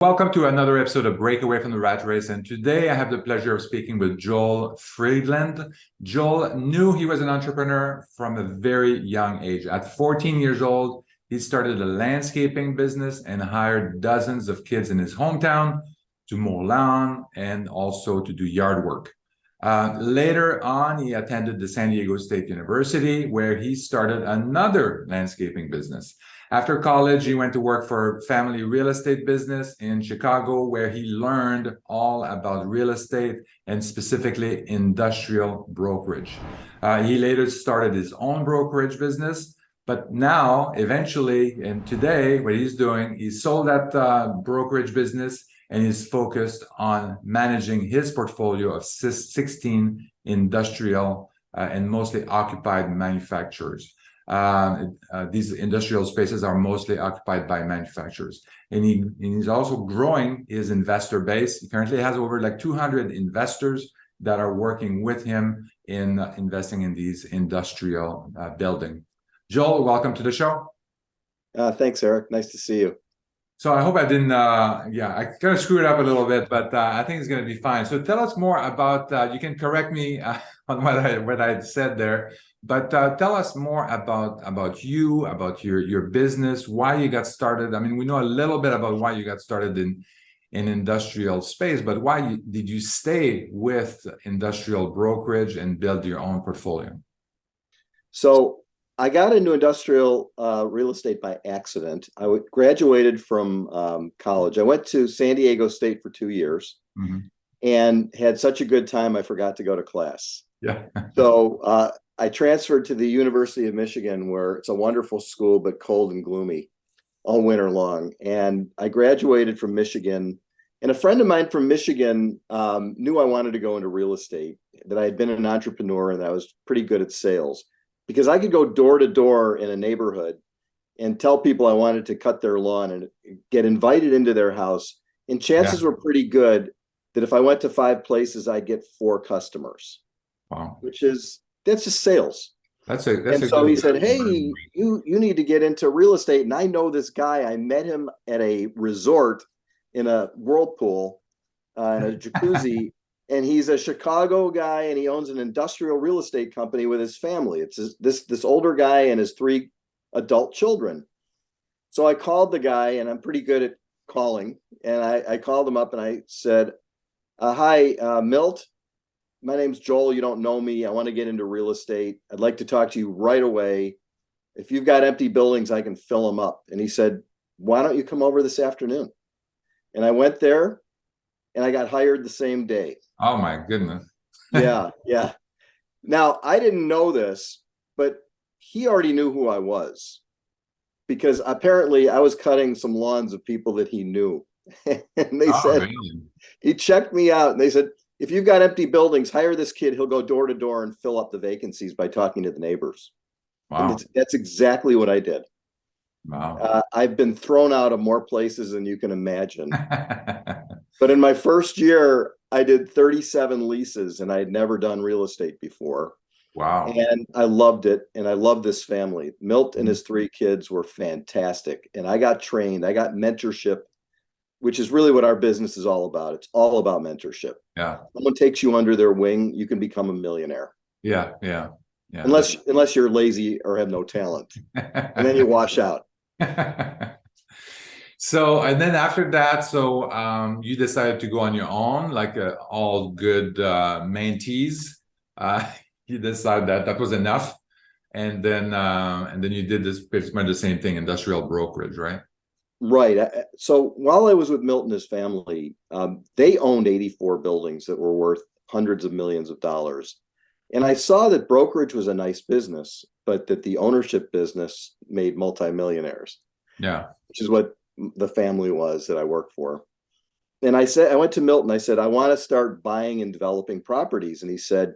Welcome to another episode of Break Away from the Rat Race. And today I have the pleasure of speaking with Joel Friedland. Joel knew he was an entrepreneur from a very young age. At 14 years old, he started a landscaping business and hired dozens of kids in his hometown to mow lawn and also to do yard work. Later on, he attended the San Diego State University, where he started another landscaping business. After college, he went to work for a family real estate business in Chicago, where he learned all about real estate and specifically industrial brokerage. He later started his own brokerage business, but now, eventually, and today, what he's doing, he sold that brokerage business and is focused on managing his portfolio of 16 industrial and mostly occupied manufacturers. These industrial spaces are mostly occupied by manufacturers. And he's also growing his investor base. He currently has over like 200 investors that are working with him in investing in these industrial building. Joel, welcome to the show. Thanks, Eric. Nice to see you. So I hope I didn't, I kind of screwed up a little bit, but I think it's going to be fine. So tell us more about, you can correct me on what I said there, but tell us more about you, about your business, why you got started. I mean, we know a little bit about why you got started in industrial space, but why did you stay with industrial brokerage and build your own portfolio? So I got into industrial real estate by accident. I graduated from college. I went to San Diego State for 2 years and had such a good time, I forgot to go to class. Yeah. So I transferred to the University of Michigan, where it's a wonderful school, but cold and gloomy all winter long. And I graduated from Michigan. And a friend of mine from Michigan knew I wanted to go into real estate, that I had been an entrepreneur and that I was pretty good at sales. Because I could go door to door in a neighborhood and tell people I wanted to cut their lawn and get invited into their house. And chances were pretty good that if I went to 5 places, I'd get 4 customers. Wow. That's just sales. So he said, hey, you need to get into real estate. And I know this guy. I met him at a resort in a whirlpool in a jacuzzi. And he's a Chicago guy, and he owns an industrial real estate company with his family. It's this older guy and his 3 adult children. So I called the guy, and I'm pretty good at calling. And I called him up and I said, hi, Milt. My name's Joel. You don't know me. I want to get into real estate. I'd like to talk to you right away. If you've got empty buildings, I can fill them up. And he said, why don't you come over this afternoon? And I went there, and I got hired the same day. Oh my goodness. Yeah. Now, I didn't know this, but he already knew who I was, because apparently I was cutting some lawns of people that he knew. And they said, really? He checked me out, and they said, if you've got empty buildings, hire this kid. He'll go door to door and fill up the vacancies by talking to the neighbors. Wow. And that's exactly what I did. Wow. I've been thrown out of more places than you can imagine. But in my first year, I did 37 leases, and I had never done real estate before. Wow. And I loved it. And I love this family. Milt and his 3 kids were fantastic. And I got trained. I got mentorship, which is really what our business is all about. It's all about mentorship. Yeah. Someone takes you under their wing, you can become a millionaire. Yeah. Unless you're lazy or have no talent. And then you wash out. So, and then after that, you decided to go on your own, like all good mentees. You decided that was enough, and then you did this pretty much the same thing, industrial brokerage, right? Right. So while I was with Milt and his family, they owned 84 buildings that were worth hundreds of millions of dollars. And I saw that brokerage was a nice business, but that the ownership business made multimillionaires. Yeah. Which is what the family was that I worked for. And I went to Milt and I said, I want to start buying and developing properties. And he said,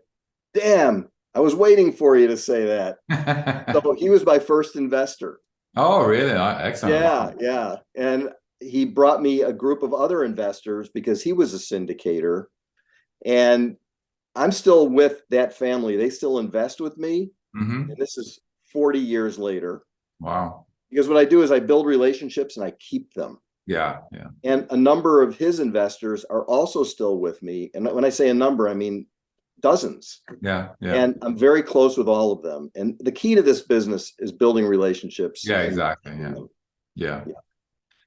damn, I was waiting for you to say that. So he was my first investor. Oh, really? Excellent. Yeah. And he brought me a group of other investors because he was a syndicator. And I'm still with that family. They still invest with me. And this is 40 years later. Wow. Because what I do is I build relationships and I keep them. Yeah, yeah. And a number of his investors are also still with me. And when I say a number, I mean dozens. Yeah, yeah. And I'm very close with all of them. And the key to this business is building relationships. Yeah, exactly. Yeah. Yeah.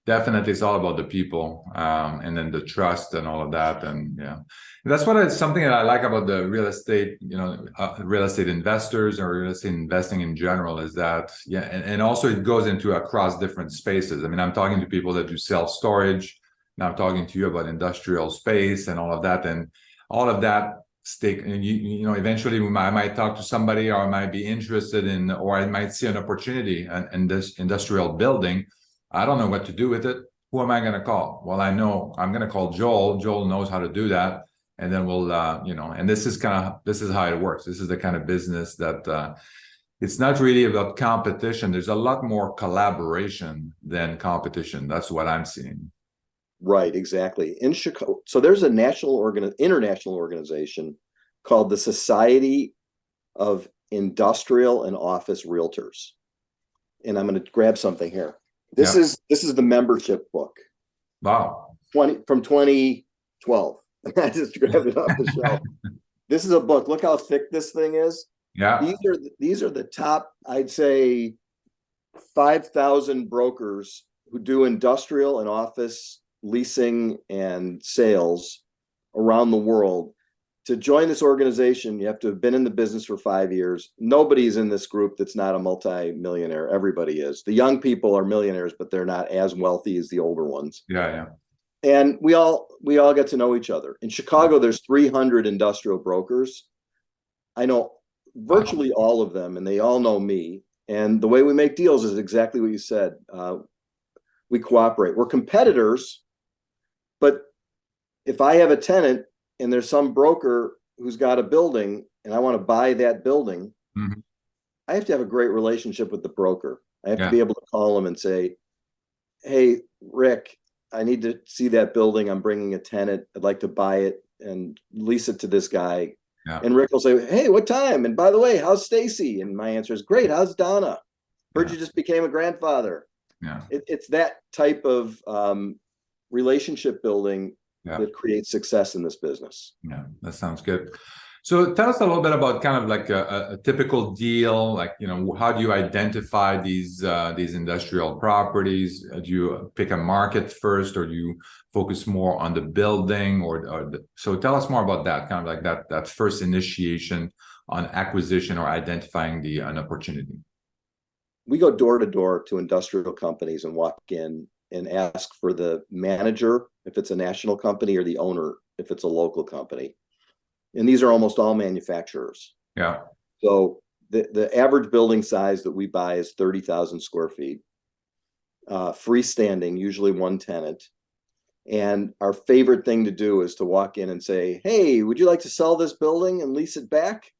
Definitely, it's all about the people, and then the trust and all of that. And yeah, that's something that I like about the real estate, real estate investors or real estate investing in general is that, yeah. And also it goes into across different spaces. I mean, I'm talking to people that do self-storage. Now I'm talking to you about industrial space and all of that. And all of that stick, and eventually I might talk to somebody, or I might be interested in, or I might see an opportunity in this industrial building. I don't know what to do with it. Who am I going to call? Well, I know I'm going to call Joel. Joel knows how to do that. And then we'll, and this is how it works. This is the kind of business that it's not really about competition. There's a lot more collaboration than competition. That's what I'm seeing. Right, exactly. In Chicago, so there's a international organization called the Society of Industrial and Office Realtors. And I'm going to grab something here. This is the membership book. Wow. From 2012. I just grabbed it off the shelf. This is a book. Look how thick this thing is. Yeah. These are the top, I'd say, 5,000 brokers who do industrial and office leasing and sales around the world. To join this organization, you have to have been in the business for 5 years. Nobody's in this group that's not a multi-millionaire. Everybody is. The young people are millionaires, but they're not as wealthy as the older ones. Yeah, yeah. And we all get to know each other. In Chicago, there's 300 industrial brokers. I know virtually all of them, and they all know me. And the way we make deals is exactly what you said. We cooperate. We're competitors, but if I have a tenant and there's some broker who's got a building and I want to buy that building, I have to have a great relationship with the broker. I have to be able to call him and say, hey, Rick, I need to see that building. I'm bringing a tenant. I'd like to buy it and lease it to this guy. Yeah. And Rick will say, hey, what time? And by the way, how's Stacy? And my answer is, great. How's Donna? Heard you just became a grandfather. Yeah. It's that type of relationship building that creates success in this business. Yeah, that sounds good. So tell us a little bit about kind of like a typical deal, like, how do you identify these industrial properties? Do you pick a market first, or do you focus more on the building, so tell us more about that, kind of like that first initiation on acquisition or identifying an opportunity. We go door to door to industrial companies and walk in and ask for the manager, if it's a national company, or the owner, if it's a local company. And these are almost all manufacturers. Yeah. So the average building size that we buy is 30,000 square feet, freestanding, usually one tenant. And our favorite thing to do is to walk in and say, hey, would you like to sell this building and lease it back?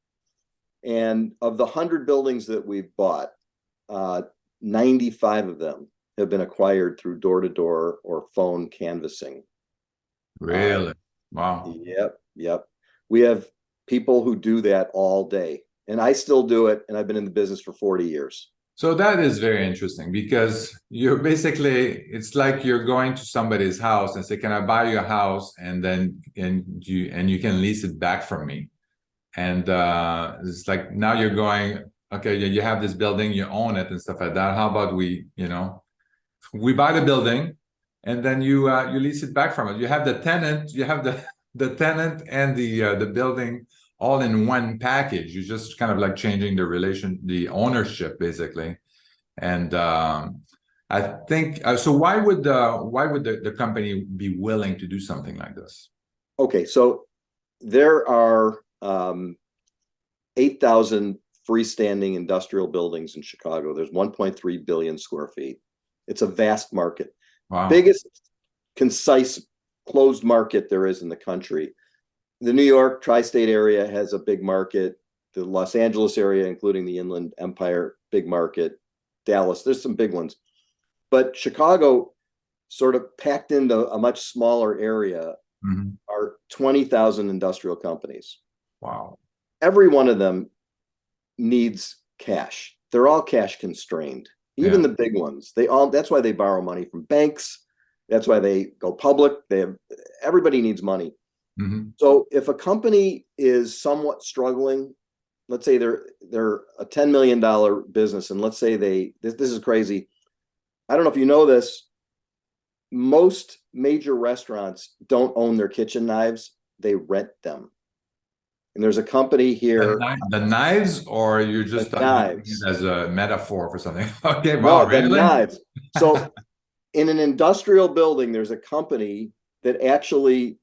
And of the 100 buildings that we've bought, 95 of them have been acquired through door-to-door or phone canvassing. Really? Wow. Yep. We have people who do that all day, and I still do it, and I've been in the business for 40 years. So that is very interesting, because you're basically, it's like you're going to somebody's house and say, can I buy you a house? And then you can lease it back from me. And it's like, now you're going, okay, you have this building, you own it and stuff like that. How about we buy the building and then you lease it back from us. You have the tenant, the tenant and the building all in one package. You're just kind of like changing the ownership basically. And I think so. Why would the company be willing to do something like this? Okay, so there are 8,000 freestanding industrial buildings in Chicago. There's 1.3 billion square feet. It's a vast market. Wow. Biggest, concise, closed market there is in the country. The New York tri-state area has a big market. The Los Angeles area, including the Inland Empire, big market. Dallas, there's some big ones. But Chicago, sort of packed into a much smaller area, are 20,000 industrial companies. Wow. Every one of them needs cash. They're all cash constrained. Even the big ones, that's why they borrow money from banks. That's why they go public. Everybody needs money. Mm-hmm. So if a company is somewhat struggling, let's say they're a $10 million business, and let's say this is crazy. I don't know if you know this. Most major restaurants don't own their kitchen knives. They rent them. And there's a company here. The knives, or you just knives as a metaphor for something? Okay, wow, no, really? the knives. So in an industrial building, there's a company that actually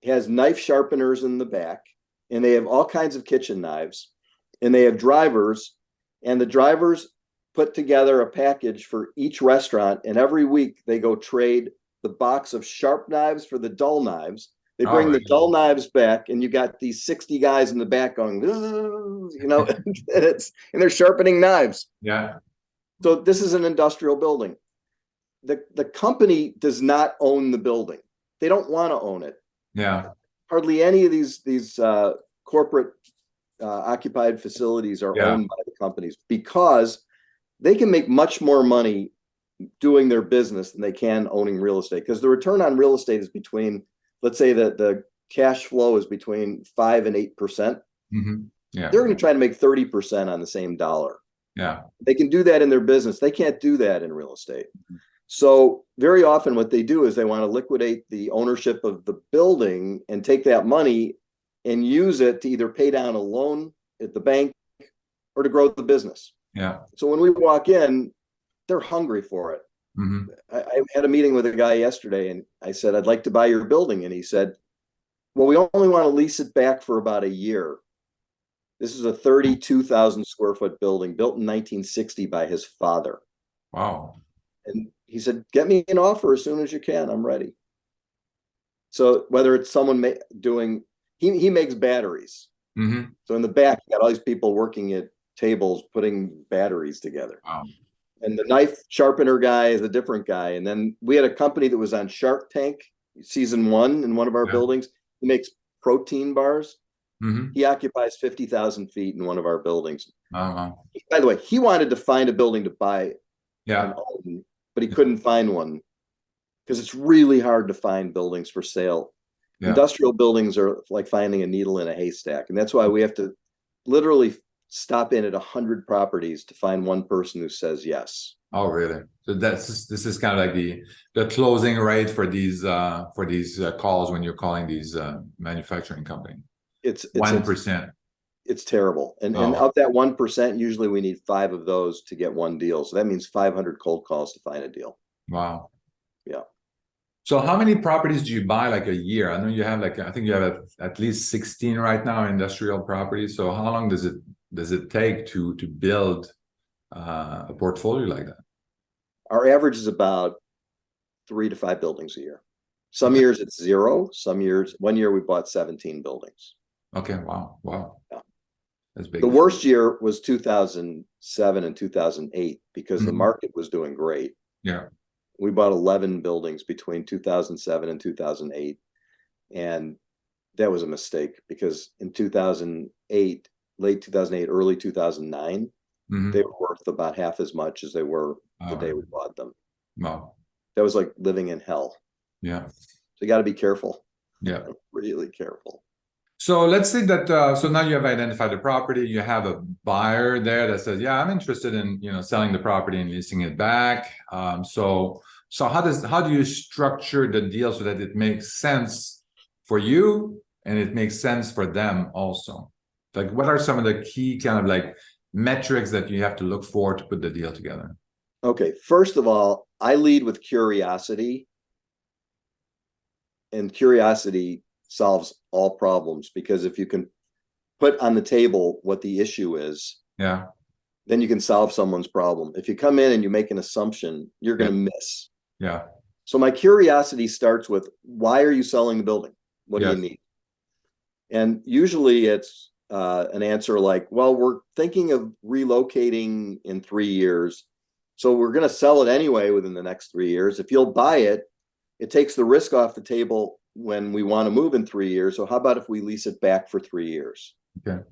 has knife sharpeners in the back, and they have all kinds of kitchen knives, and they have drivers, and the drivers put together a package for each restaurant, and every week they go trade the box of sharp knives for the dull knives. They bring the dull knives back, and you got these 60 guys in the back going, you know, and they're sharpening knives. Yeah. So this is an industrial building. The company does not own the building. They don't want to own it. Yeah. Hardly any of these corporate occupied facilities are owned by the companies, because they can make much more money doing their business than they can owning real estate, because the return on real estate is between, let's say that the cash flow is between 5 and 8%. Mm-hmm. Yeah. They're going to try to make 30% on the same dollar. Yeah. They can do that in their business. They can't do that in real estate. So very often what they do is they want to liquidate the ownership of the building and take that money and use it to either pay down a loan at the bank or to grow the business. Yeah. So when we walk in, they're hungry for it. Mm-hmm. I had a meeting with a guy yesterday, and I said, I'd like to buy your building. And he said, well, we only want to lease it back for about a year. This is a 32,000 square foot building built in 1960 by his father. Wow. And he said, get me an offer as soon as you can. I'm ready. So whether it's someone he makes batteries. Mm-hmm. So in the back, you got all these people working at tables putting batteries together. Wow. And the knife sharpener guy is a different guy. And then we had a company that was on Shark Tank season 1 in one of our buildings. He makes protein bars. Mm-hmm. He occupies 50,000 feet in one of our buildings. Uh-huh. By the way, he wanted to find a building to buy and own, but he couldn't find one because it's really hard to find buildings for sale. Yeah. Industrial buildings are like finding a needle in a haystack. And that's why we have to literally stop in at 100 properties to find one person who says yes. Oh, really? So this is kind of like the closing rate for these calls when you're calling these manufacturing company. It's 1%. It's terrible. And of that 1%, usually we need 5 of those to get one deal. So that means 500 cold calls to find a deal. Wow. Yeah. So how many properties do you buy like a year? I know you have I think you have at least 16 right now, industrial properties. So how long does it take to build a portfolio like that? Our average is about 3 to 5 buildings a year. Some years it's 0. Some years, one year we bought 17 buildings. Okay. Wow. Yeah. That's big. The worst year was 2007 and 2008 because the market was doing great. Yeah. We bought 11 buildings between 2007 and 2008. And that was a mistake because in 2008, late 2008, early 2009, they were worth about half as much as they were the day we bought them. Wow. That was like living in hell. Yeah. So you got to be careful. Yeah. Really careful. So let's say that, so now you have identified the property, you have a buyer there that says, yeah, I'm interested in, selling the property and leasing it back. So how do you structure the deal so that it makes sense for you and it makes sense for them also? Like, what are some of the key kind of like metrics that you have to look for to put the deal together? Okay. First of all, I lead with curiosity, and curiosity solves all problems, because if you can put on the table what the issue is, then you can solve someone's problem. If you come in and you make an assumption, you're going to miss. Yeah. So my curiosity starts with, why are you selling the building? What do you need? And usually it's an answer like, well, we're thinking of relocating in 3 years. So we're going to sell it anyway within the next 3 years. If you'll buy it, it takes the risk off the table when we want to move in 3 years. So how about if we lease it back for 3 years? Okay.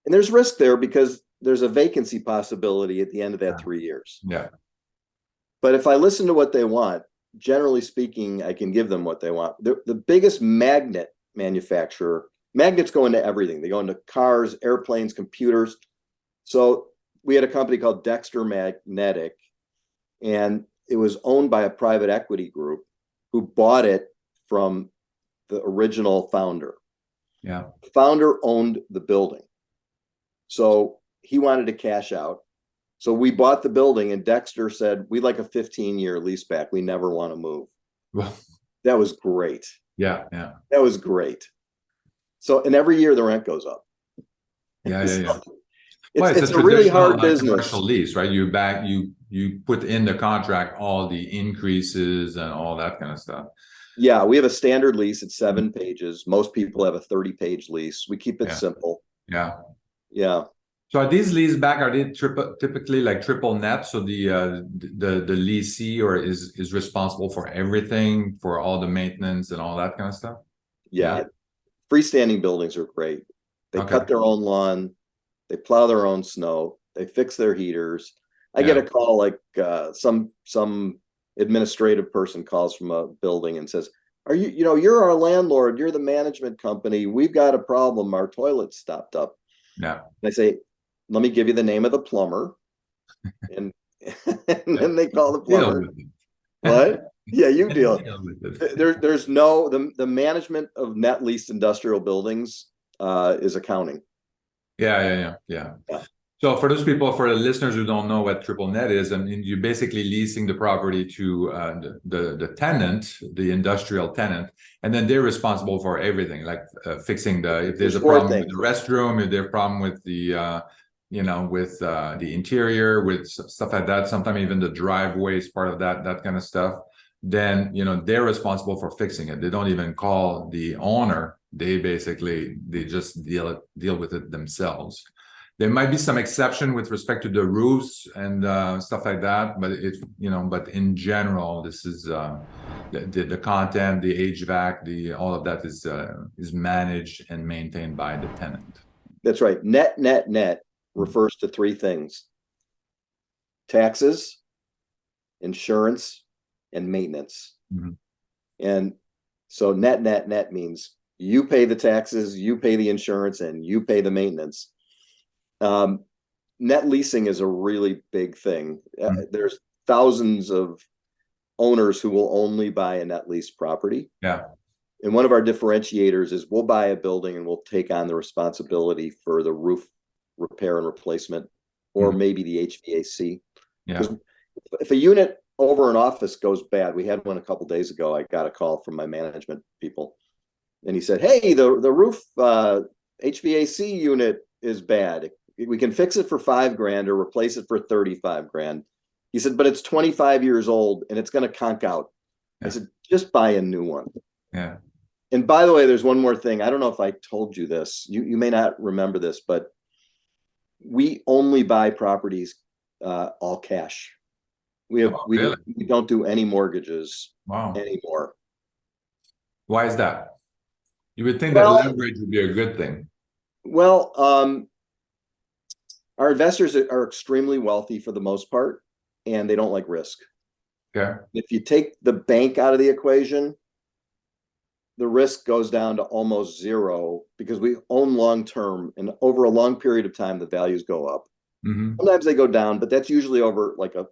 And there's risk there because there's a vacancy possibility at the end of that 3 years. Yeah. But if I listen to what they want, generally speaking, I can give them what they want. The biggest magnet manufacturer, magnets go into everything. They go into cars, airplanes, computers. So we had a company called Dexter Magnetic, and it was owned by a private equity group who bought it from the original founder. Yeah. The founder owned the building. So he wanted to cash out. So we bought the building, and Dexter said, we'd like a 15-year lease back. We never want to move. Well, that was great. Yeah. Yeah. That was great. So, and every year the rent goes up. Yeah. Yeah. Yeah. It's a really hard business. Commercial lease, right? You put in the contract all the increases and all that kind of stuff. Yeah, we have a standard lease. It's 7 pages. Most people have a 30-page lease. We keep it simple. Yeah. Yeah. So are these lease back? Are they typically like triple net? So the leasee is responsible for everything, for all the maintenance and all that kind of stuff? Yeah. Freestanding buildings are great. They cut their own lawn. They plow their own snow. They fix their heaters. I get a call like some administrative person calls from a building and says, you're our landlord. You're the management company. We've got a problem. Our toilet's stopped up. Yeah. And I say, let me give you the name of the plumber. And then they call the plumber. What? Yeah, you deal. There's no, the management of net leased industrial buildings is accounting. Yeah. So for those people, for the listeners who don't know what triple net is, I mean, you're basically leasing the property to the tenant, the industrial tenant, and then they're responsible for everything, like fixing if there's a problem with the restroom, if there's a problem with the the interior, with stuff like that. Sometimes even the driveway is part of that kind of stuff. Then they're responsible for fixing it. They don't even call the owner. They just deal with it themselves. There might be some exception with respect to the roofs and stuff like that, but but in general, this is the content, the HVAC, all of that is managed and maintained by the tenant. That's right. Net refers to 3 things: taxes, insurance, and maintenance. Mm-hmm. And so net means you pay the taxes, you pay the insurance, and you pay the maintenance. Net leasing is a really big thing. There's thousands of owners who will only buy a net lease property. Yeah. And one of our differentiators is we'll buy a building and we'll take on the responsibility for the roof repair and replacement, or maybe the HVAC. Yeah. If a unit over an office goes bad, we had one a couple of days ago. I got a call from my management people, and he said, "Hey, the roof HVAC unit is bad. We can fix it for $5,000 or replace it for $35,000. He said, but it's 25 years old and it's going to conk out. Yeah. I said, just buy a new one. Yeah. And by the way, there's one more thing. I don't know if I told you this. You may not remember this, but we only buy properties all cash. We don't do any mortgages anymore. Why is that? You would think that leverage would be a good thing. Well, our investors are extremely wealthy for the most part, and they don't like risk. Okay. If you take the bank out of the equation, the risk goes down to almost zero because we own long-term, and over a long period of time, the values go up. Mm-hmm. Sometimes they go down, but that's usually over like a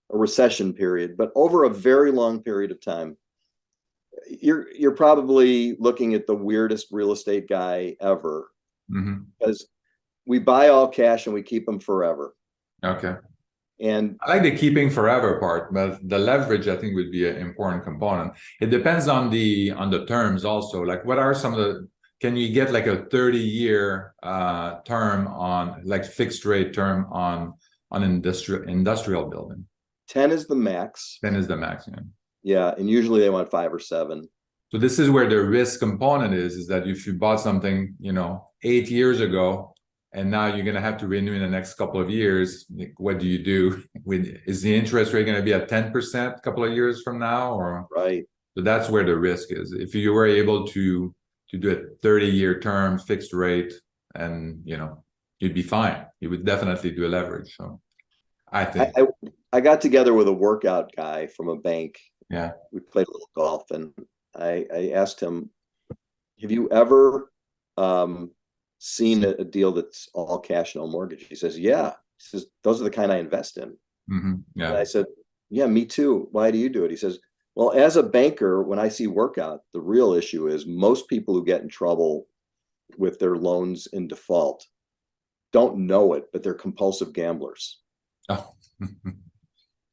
recession period. But over a very long period of time, you're probably looking at the weirdest real estate guy ever. Mm-hmm. Because we buy all cash and we keep them forever. Okay. And I like the keeping forever part, but the leverage I think would be an important component. It depends on the terms also. Like, what are some of the? Can you get like a 30-year term on, like, fixed rate term on industrial building? 10 is the max. 10 is the max. Yeah. Yeah, and usually they want 5 or 7. So this is where the risk component is that if you bought something 8 years ago, and now you're going to have to renew in the next couple of years, what do you do? Is the interest rate going to be at 10% a couple of years from now? Or right. So that's where the risk is. If you were able to do a 30-year term fixed rate, and you'd be fine. You would definitely do a leverage. So I think I got together with a workout guy from a bank, Yeah. We played a little golf, and I asked him, have you ever seen a deal that's all cash, no mortgage? He says, yeah. He says, those are the kind I invest in. Yeah. And I said, yeah, me too. Why do you do it? He says, well, as a banker, when I see workout, the real issue is most people who get in trouble with their loans in default don't know it, but they're compulsive gamblers. Oh.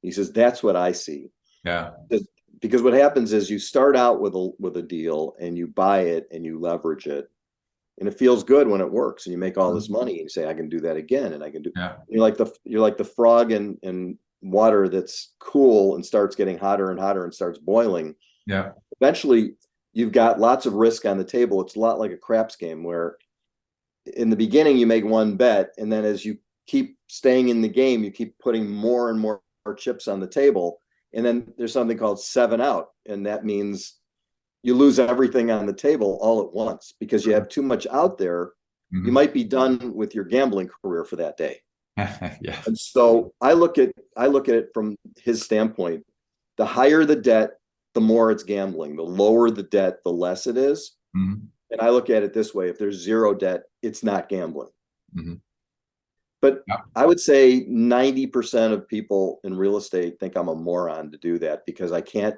He says, that's what I see. Yeah. Because what happens is you start out with a deal and you buy it and you leverage it, and it feels good when it works and you make all this money and you say, I can do that again, and I can do. Yeah. You're like the frog in water that's cool and starts getting hotter and hotter and starts boiling. Yeah. Eventually, you've got lots of risk on the table. It's a lot like a craps game where in the beginning you make one bet, and then as you keep staying in the game, you keep putting more and more chips on the table. And then there's something called 7 out. And that means you lose everything on the table all at once because you have too much out there. You might be done with your gambling career for that day. Yeah. And so I look at it from his standpoint. The higher the debt, the more it's gambling. The lower the debt, the less it is. And I look at it this way: if there's zero debt, it's not gambling. But I would say 90% of people in real estate think I'm a moron to do that because I can't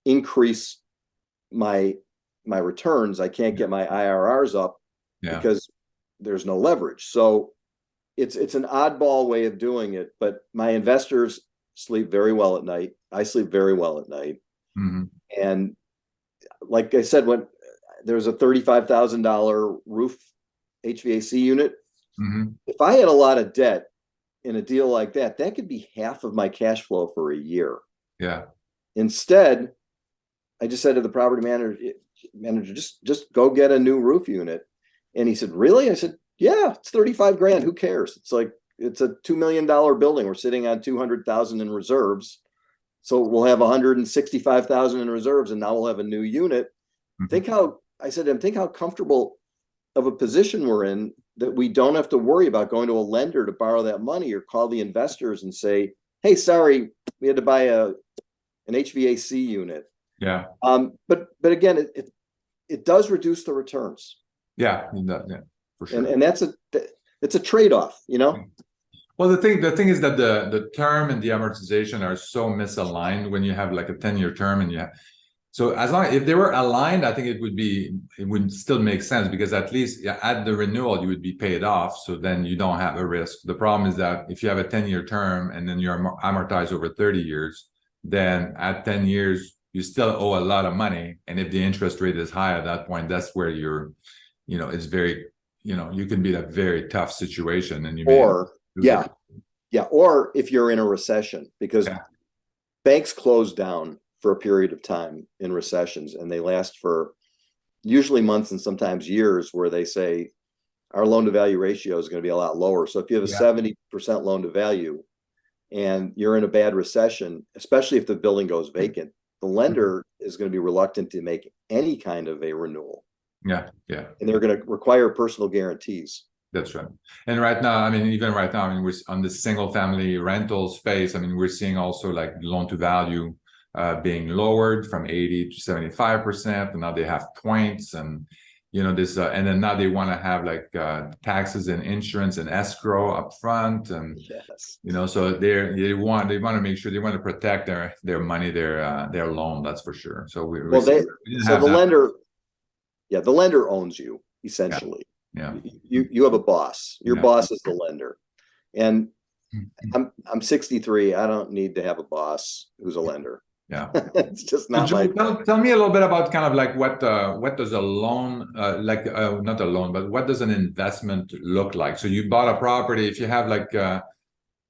increase my returns. I can't get my IRRs up because there's no leverage. So it's an oddball way of doing it, but my investors sleep very well at night. I sleep very well at night. And like I said, when there's a $35,000 roof HVAC unit, if I had a lot of debt in a deal like that, that could be half of my cash flow for a year. Yeah. Instead, I just said to the property manager, just go get a new roof unit. And he said, really? I said, yeah, it's 35 grand. Who cares? It's a $2 million building. We're sitting on 200,000 in reserves. So we'll have 165,000 in reserves, and now we'll have a new unit. Think how comfortable of a position we're in that we don't have to worry about going to a lender to borrow that money or call the investors and say, hey, sorry, we had to buy an HVAC unit. Yeah. But again, it does reduce the returns. Yeah, for sure. And it's a trade-off, you know? Well, the thing is that the term and the amortization are so misaligned when you have like a 10-year term and so as long if they were aligned, I think it would still make sense because at least at the renewal you would be paid off. So then you don't have a risk. The problem is that if you have a 10-year term and then you're amortized over 30 years, then at 10 years you still owe a lot of money. And if the interest rate is high at that point, that's where it's very, you can be in a very tough situation and or if you're in a recession because banks close down for a period of time in recessions, and they last for usually months and sometimes years, where they say our loan to value ratio is going to be a lot lower. So if you have a 70% loan to value and you're in a bad recession, especially if the building goes vacant, the lender is going to be reluctant to make any kind of a renewal. Yeah. And they're going to require personal guarantees. That's right. And right now, even right now, we're on the single family rental space. We're seeing also like loan to value being lowered from 80 to 75%, and now they have points and this and then now they want to have like taxes and insurance and escrow up front, and so they want to make sure they want to protect their money, their loan, that's for sure. So the lender owns you essentially. You have a boss. Your boss is the lender. And I'm 63. I don't need to have a boss who's a lender. It's just not tell me a little bit about kind of like what does a loan not a loan, but what does an investment look like? So you bought a property. If you have like I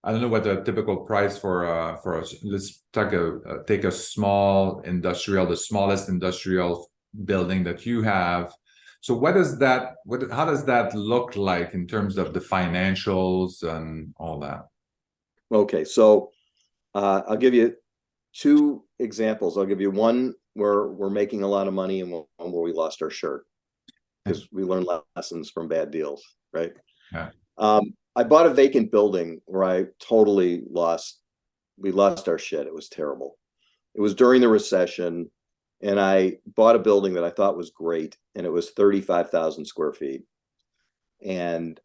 don't know what the typical price for us. Let's take a small industrial, the smallest industrial building that you have. So how does that look like in terms of the financials and all that? Okay, so I'll give you two examples. I'll give you one where we're making a lot of money and one where we lost our shirt because we learned lessons from bad deals, right? I bought a vacant building where we lost our shit. It was terrible. It was during the recession, and I bought a building that I thought was great, and it was 35,000 square feet. And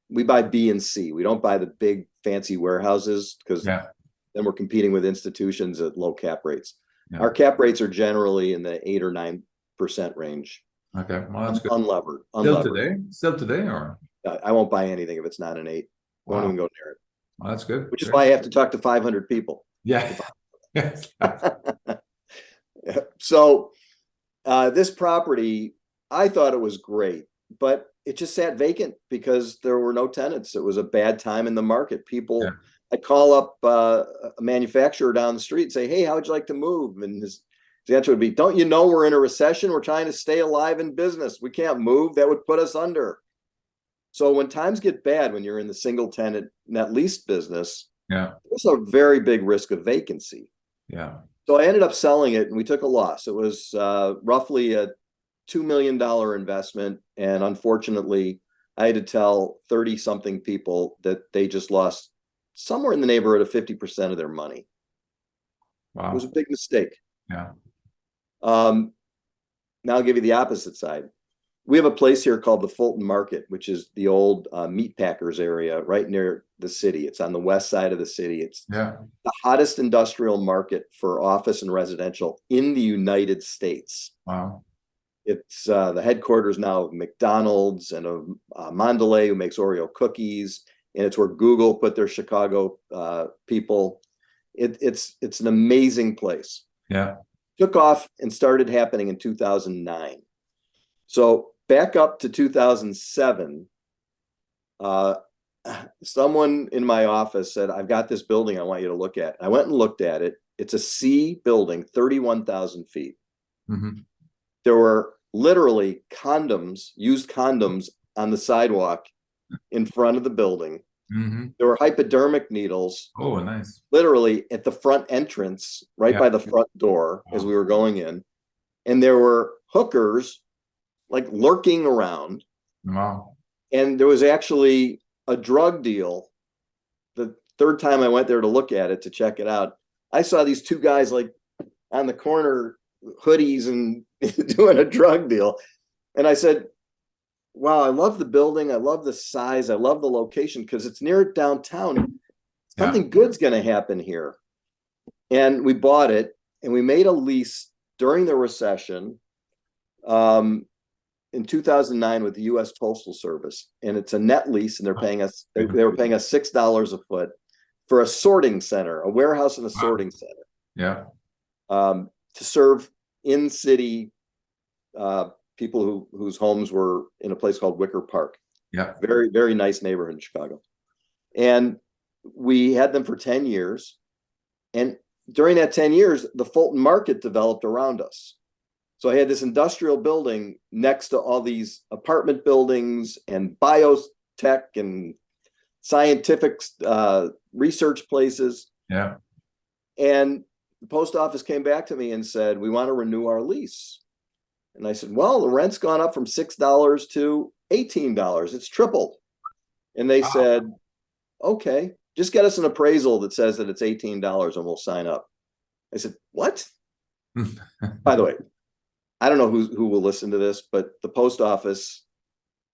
we buy B and C. We don't buy the big fancy warehouses because then we're competing with institutions at low cap rates. Yeah. Our cap rates are generally in the 8 or 9% range. Okay, well, that's good. Unlevered. Still today, or I won't buy anything if it's not an 8. Won't even go near it. Well, that's good. Which is why I have to talk to 500 people. Yeah. So this property, I thought it was great, but it just sat vacant because there were no tenants. It was a bad time in the market. People, I call up a manufacturer down the street and say, hey, how would you like to move? And his answer would be, don't you know we're in a recession? We're trying to stay alive in business. We can't move. That would put us under. So when times get bad, when you're in the single tenant net lease business, there's a very big risk of vacancy. Yeah. So I ended up selling it, and we took a loss. It was roughly a $2 million investment. And unfortunately, I had to tell 30-something people that they just lost somewhere in the neighborhood of 50% of their money. Wow. It was a big mistake. Yeah. Now I'll give you the opposite side. We have a place here called the Fulton Market, which is the old meat packers area right near the city. It's on the west side of the city. It's the hottest industrial market for office and residential in the United States. Wow. It's the headquarters now of McDonald's and of Mondelez, who makes Oreo cookies. And it's where Google put their Chicago people. It's an amazing place. Yeah. Took off and started happening in 2009. So back up to 2007, someone in my office said, I've got this building I want you to look at. I went and looked at it. It's a C building, 31,000 feet. Mm-hmm. There were literally condoms, used condoms on the sidewalk in front of the building. Mm-hmm. There were hypodermic needles. Oh, nice. Literally at the front entrance, right by the front door as we were going in. And there were hookers like lurking around. Wow. And there was actually a drug deal. The third time I went there to look at it, to check it out, I saw these two guys like on the corner, hoodies, and doing a drug deal. And I said, wow, I love the building. I love the size. I love the location because it's near downtown. Something good's going to happen here. And we bought it, and we made a lease during the recession in 2009 with the U.S. Postal Service. And it's a net lease, and they're paying us, they were paying us $6 a foot for a sorting center, a warehouse and a sorting center. Yeah. To serve in-city people whose homes were in a place called Wicker Park. Yeah. Very, very nice neighborhood in Chicago. And we had them for 10 years. And during that 10 years, the Fulton Market developed around us. So I had this industrial building next to all these apartment buildings and biotech and scientific research places. Yeah. And the post office came back to me and said, we want to renew our lease. And I said, well, the rent's gone up from $6 to $18. It's tripled. And they said, okay, just get us an appraisal that says that it's $18 and we'll sign up. I said, what? By the way, I don't know who will listen to this, but the post office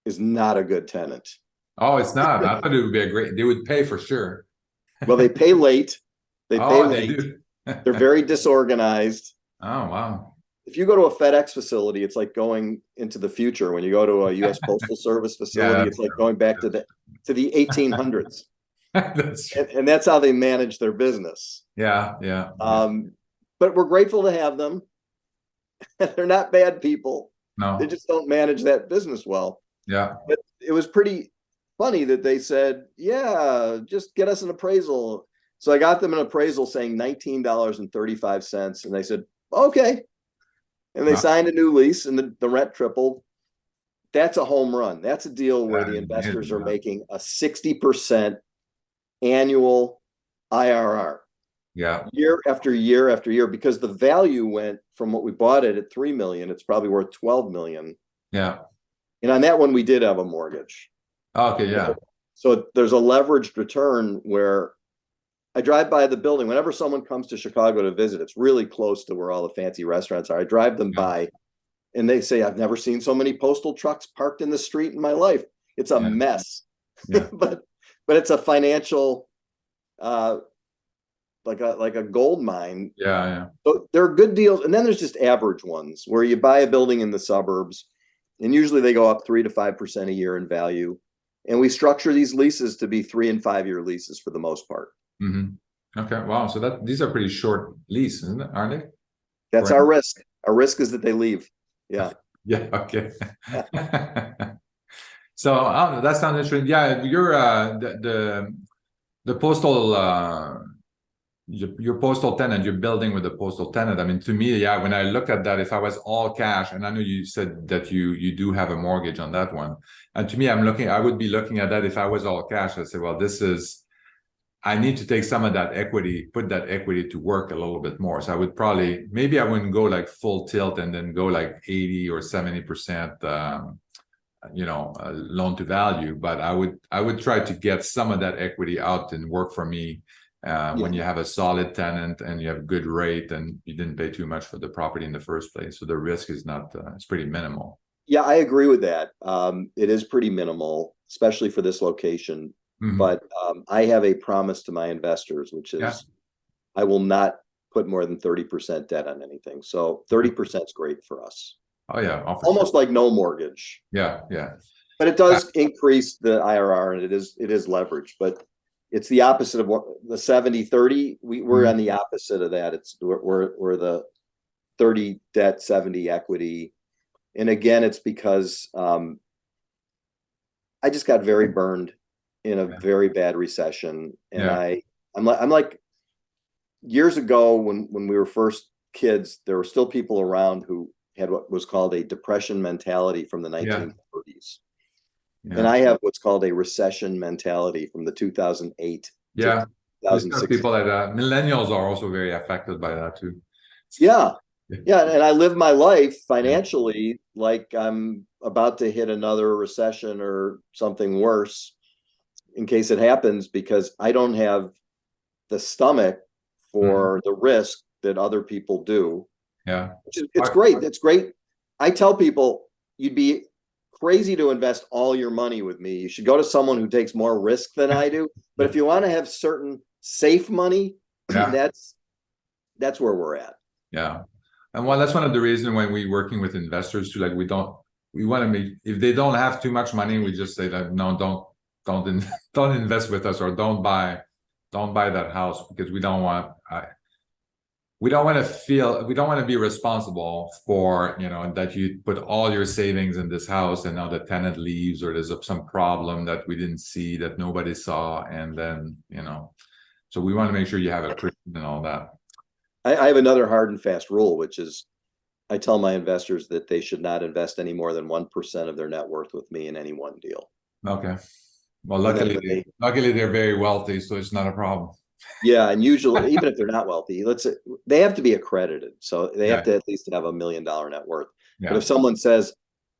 is not a good tenant. Oh, it's not. I thought it would be they would pay for sure. Well, they pay late. They pay late. They're very disorganized. Oh, wow. If you go to a FedEx facility, it's like going into the future. When you go to a U.S. Postal Service facility, it's like going back to the 1800s. and that's how they manage their business. Yeah, yeah. But we're grateful to have them. They're not bad people. No, they just don't manage that business well. Yeah. But it was pretty funny that they said, yeah, just get us an appraisal. So I got them an appraisal saying $19.35. And they said, okay. And they signed a new lease, and the rent tripled. That's a home run. That's a deal where the investors are making a 60% annual IRR. Yeah. Year after year after year, because the value went from what we bought it at $3 million, it's probably worth $12 million. Yeah. And on that one, we did have a mortgage. Okay. Yeah. So there's a leveraged return where I drive by the building. Whenever someone comes to Chicago to visit, it's really close to where all the fancy restaurants are. I drive them by and they say, I've never seen so many postal trucks parked in the street in my life. It's a mess, but it's a financial, like a gold mine. So there are good deals. And then there's just average ones where you buy a building in the suburbs and usually they go up 3 to 5% a year in value. And we structure these leases to be 3 and 5 year leases for the most part. Okay. Wow. So these are pretty short leases, isn't it? Aren't they? That's our risk. Our risk is that they leave. Yeah. Yeah. Okay. So that sounds interesting. Yeah. You're the postal, your postal tenant, you're building with the postal tenant. I mean, to me, yeah, when I look at that, if I was all cash, and I know you said that you do have a mortgage on that one. And to me, I would be looking at that if I was all cash. I'd say, well, I need to take some of that equity, put that equity to work a little bit more. So I would maybe I wouldn't go like full tilt and then go like 80 or 70%, loan to value, but I would try to get some of that equity out and work for me. When you have a solid tenant and you have good rate and you didn't pay too much for the property in the first place. So the risk is it's pretty minimal. Yeah, I agree with that. It is pretty minimal, especially for this location. But I have a promise to my investors, which is I will not put more than 30% debt on anything. So 30% is great for us. Oh, yeah. Almost like no mortgage. Yeah. But it does increase the IRR and it is leverage. But it's the opposite of what the 70-30. We're on the opposite of that. We're the 30 debt, 70 equity. And again, it's because I just got very burned in a very bad recession. And I'm like years ago when we were first kids, there were still people around who had what was called a depression mentality from the 1930s. And I have what's called a recession mentality from the 2008 to 2006. People like that. Millennials are also very affected by that too. Yeah. And I live my life financially like I'm about to hit another recession or something worse in case it happens, because I don't have the stomach for the risk that other people do. Yeah. It's great. It's great. I tell people you'd be crazy to invest all your money with me. You should go to someone who takes more risk than I do. But if you want to have certain safe money, that's where we're at. Yeah. And that's one of the reasons when we're working with investors too, like we want to make, if they don't have too much money, we just say that, no, don't invest with us, or don't buy that house, because we don't want to be responsible for, that you put all your savings in this house and now the tenant leaves, or there's some problem that we didn't see, that nobody saw. And then, so we want to make sure you have a cushion and all that. I have another hard and fast rule, which is I tell my investors that they should not invest any more than 1% of their net worth with me in any one deal. Okay. Well, luckily they're very wealthy, so it's not a problem. Yeah, and usually, even if they're not wealthy, let's say they have to be accredited, so they have to at least have $1 million net worth. Yeah. But if someone says,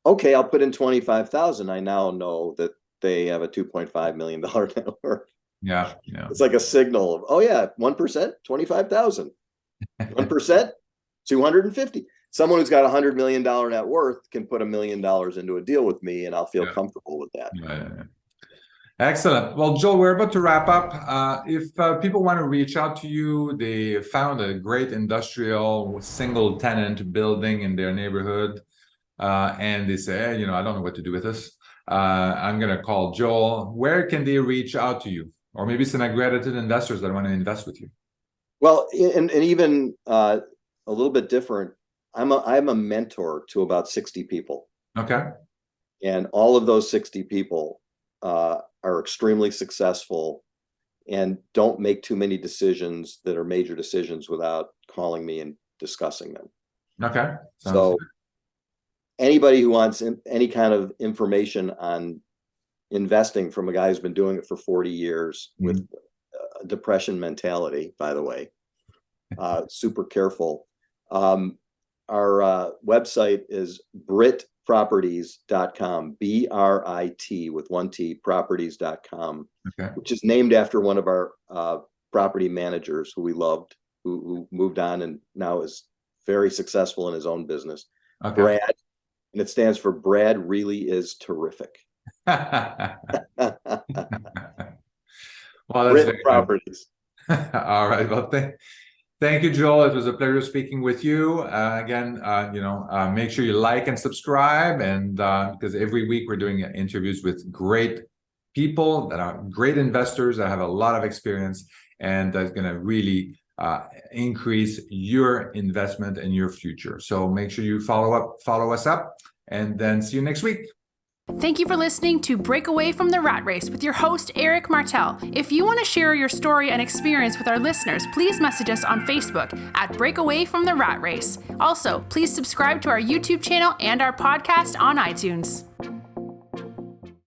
"Okay, I'll put in 25,000," I now know that they have a $2.5 million net worth. Yeah. It's like a signal of, 1%, 25,000, 1%, 250. Someone who's got $100 million net worth can put $1 million into a deal with me, and I'll feel comfortable with that. Yeah. Excellent. Well, Joel, we're about to wrap up. If people want to reach out to you, they found a great industrial single tenant building in their neighborhood, and they say, hey, I don't know what to do with this. I'm going to call Joel. Where can they reach out to you? Or maybe some accredited investors that want to invest with you. Well, and even a little bit different, I'm a mentor to about 60 people. Okay. And all of those 60 people are extremely successful and don't make too many decisions that are major decisions without calling me and discussing them. Okay. So anybody who wants any kind of information on investing from a guy who's been doing it for 40 years with a depression mentality, by the way, super careful. Our website is BritProperties.com, BRIT with one T, properties.com, which is named after one of our property managers who we loved, who moved on and now is very successful in his own business. Okay. Brad, and it stands for Brad really is terrific. Well, that's very properties. All right. Well, thank you, Joel. It was a pleasure speaking with you. Again, make sure you like and subscribe, and because every week we're doing interviews with great people that are great investors that have a lot of experience, and that's going to really increase your investment and your future. So make sure you follow us up, and then see you next week. Thank you for listening to Break Away from the Rat Race with your host, Eric Martel. If you want to share your story and experience with our listeners, please message us on Facebook at Break Away from the Rat Race. Also, please subscribe to our YouTube channel and our podcast on iTunes.